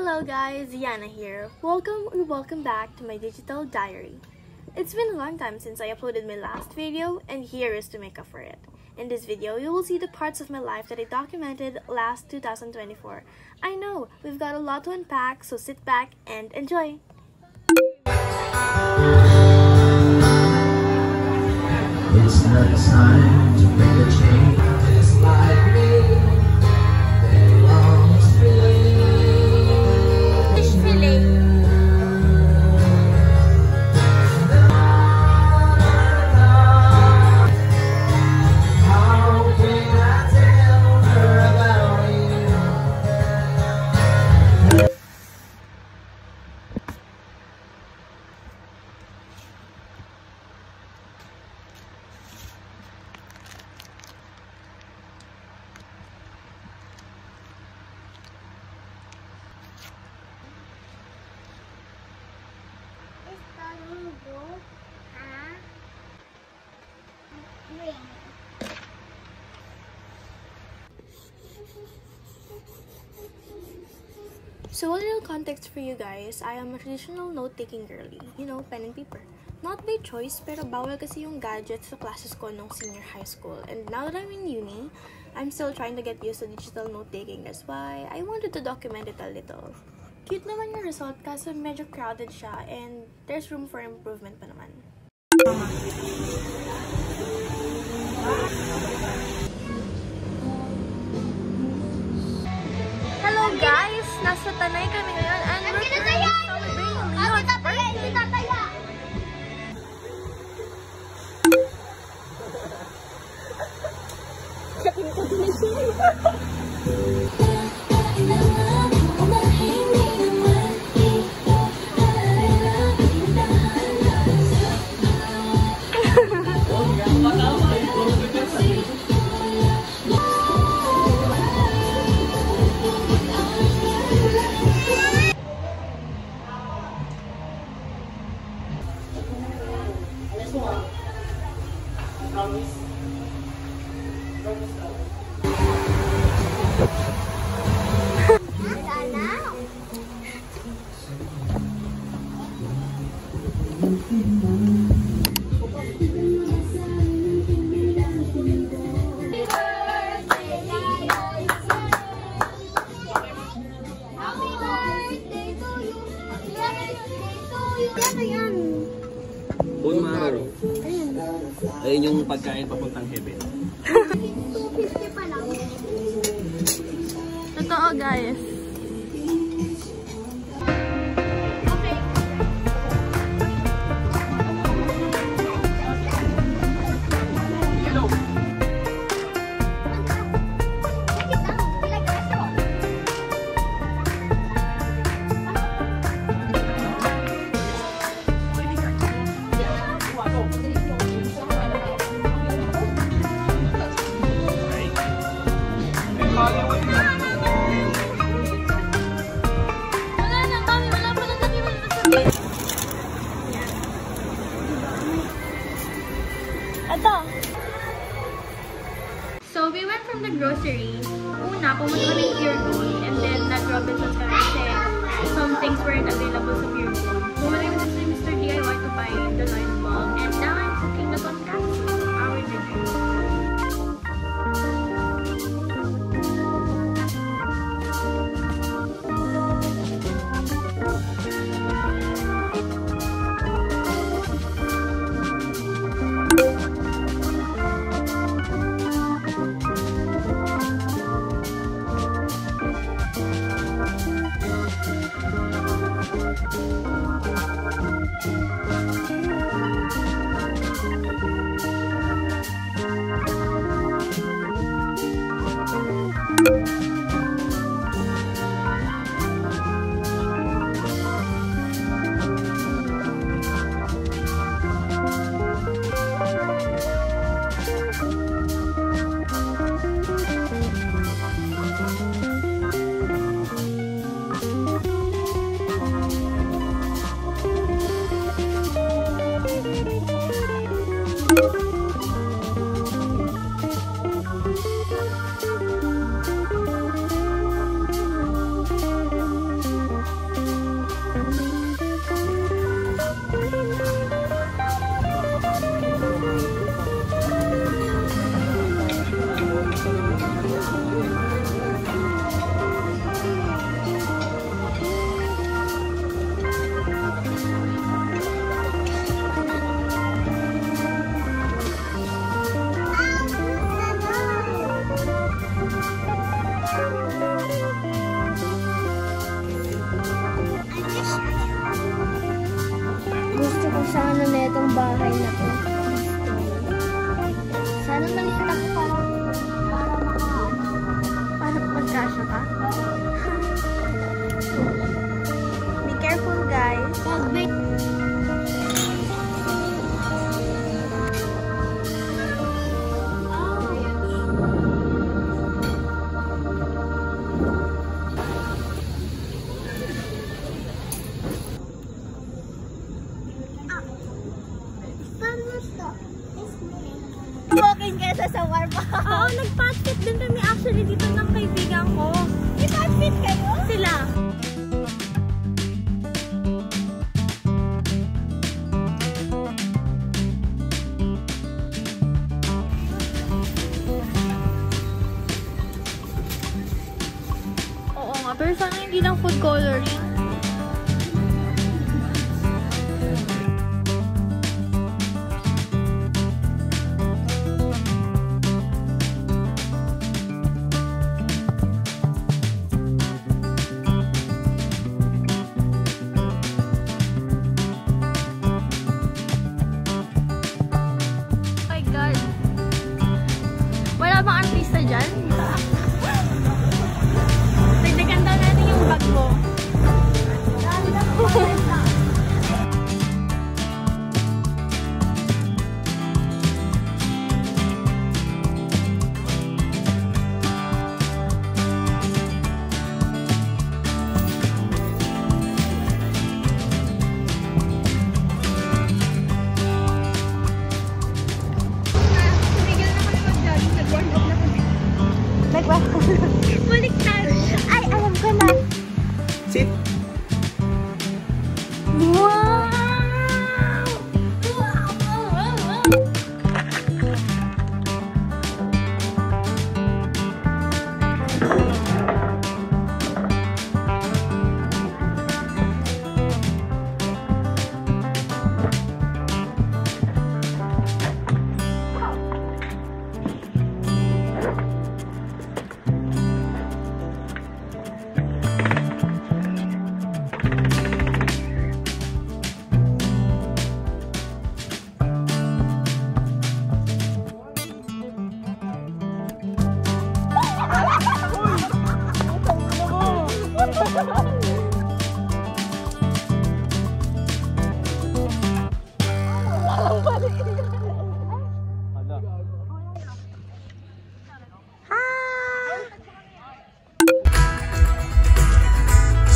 Hello guys, Yana here. Welcome back to my digital diary. It's been a long time since I uploaded my last video, and here is to make up for it. In this video, you will see the parts of my life that I documented last 2024. I know, we've got a lot to unpack, so sit back and enjoy! It's not time to make a change. Just like me, they long to Fish fillet. How can I tell her about you? So a little context for you guys, I am a traditional note-taking girly. You know, pen and paper. Not by choice, pero bawal kasi yung gadgets sa classes ko nung senior high school. And now that I'm in uni, I'm still trying to get used to digital note-taking. That's why I wanted to document it a little. Cute naman yung result kasi medyo crowded siya and there's room for improvement pa naman. Hello guys! Nasa Tanay kami ngayon and we're celebrating Leon's birthday! Bone marrow. Ayun yung pagkain papuntang heaven. 250 pa lang. Totoo guys. So we went from the grocery. Una, pumunta kami sa Pure Gold. And then, nag-Robinsons kami kasi some things weren't available sa Pure Gold. Bumalik kami sa Mr. DIY to buy the light bulb. And now I'm cooking the tonkatsu, our dinner. sana na itong bahay na to. Sana maliit ako para magkasya ka. Be careful, guys. Walking kesa sa warm up. Oo, nag-patfit din kami actually dito ng kaibigan ko. May patfit kayo? Sila. Oo nga, pero sana hindi lang food coloring. Wala bang artista dyan? Dagdagan daw natin yung bag mo. Baliktad. Ay, alam ko na. Sit. Wow!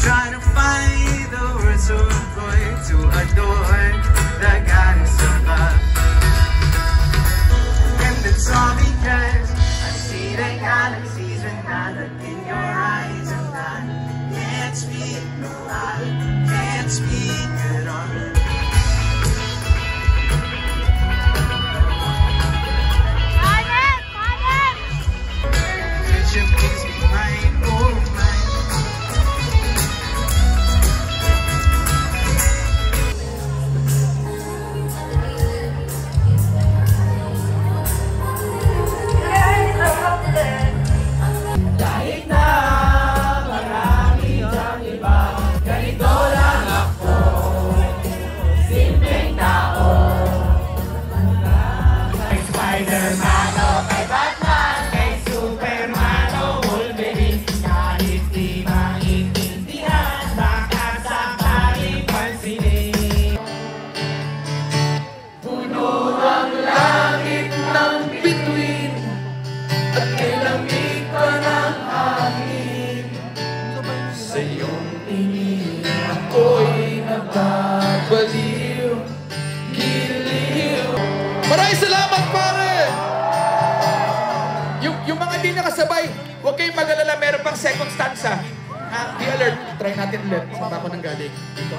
Trying to find the words to avoid, to adore the goddess of love. And it's all because I see the galaxies when I look in your eyes, and I can't speak, no, I can't speak at all. Could you please be mine, oh mine? Maraming salamat, pare! Yung mga hindi nakasabay, huwag kayong mag-alala, meron pang second stanza. Be alert. Try natin ulit. Saan ba ako nang galing? Dito.